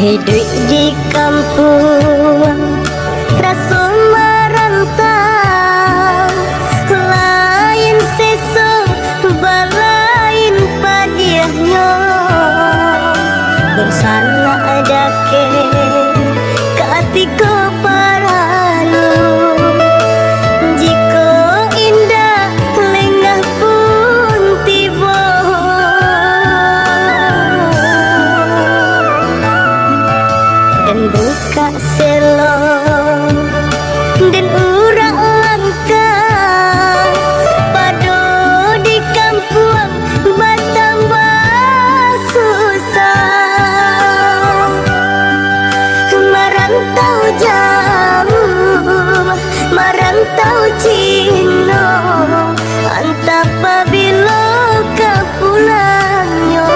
Hidup di kampung rasa merantau, lain seso balain padiahnya. Bersalah dake ketika paralu, jika indah lengah pun tiba. Dan buka selo dan urang langka pado di kampung bertambah susah. Merantau jauh, merantau Cina, antap bila kau pulangnya.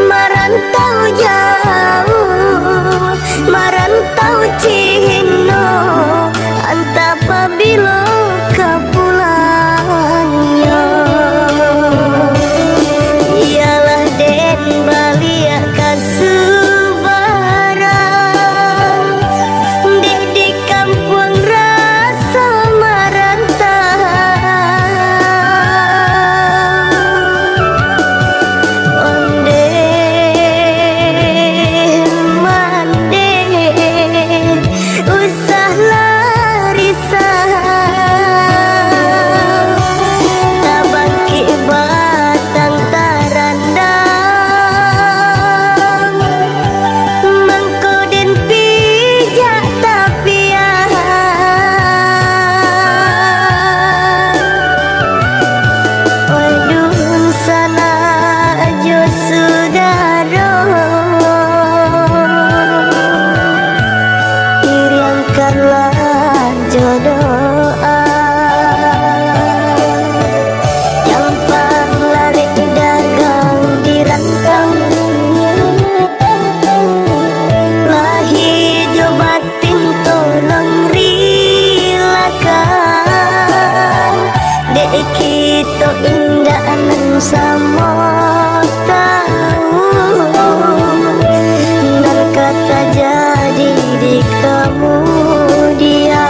Merantau jauh, merantau Cina, antap bila kau pulangnya. Ialah den balia kasubaran, di kampung rasa merantau. Onde mande usah larisah, tabangki batang tarandang, mangkoden pijak tapian. Odun sana ajo sudaro, iriangkanlah jodoa. Jampang lari dagang di rantau, lahi jo batin tolong rilakan. Dek kita indah nan sama tahu, dan kata jadi di kemudian.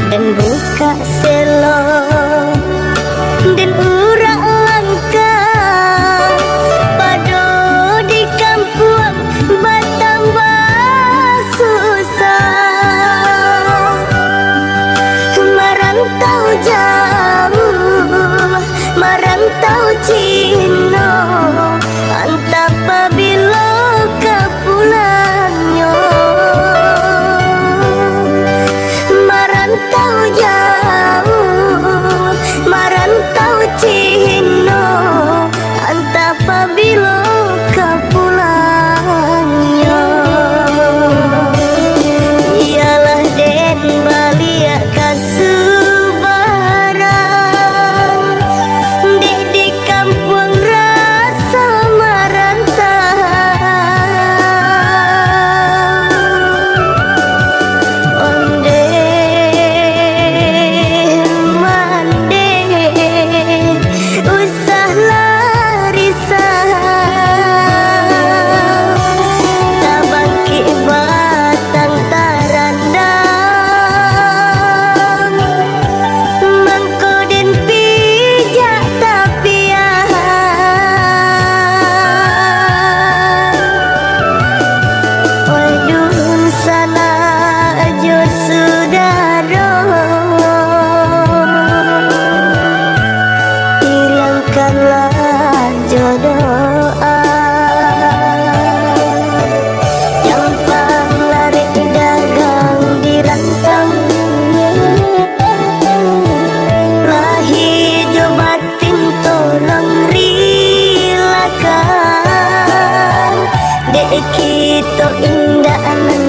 Dan buka selo dan urang langka pado di kampung bertambah susah. Merantau jauh, merantau Cina, antap bila kau pulangnya. Merantau jauh,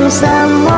bersama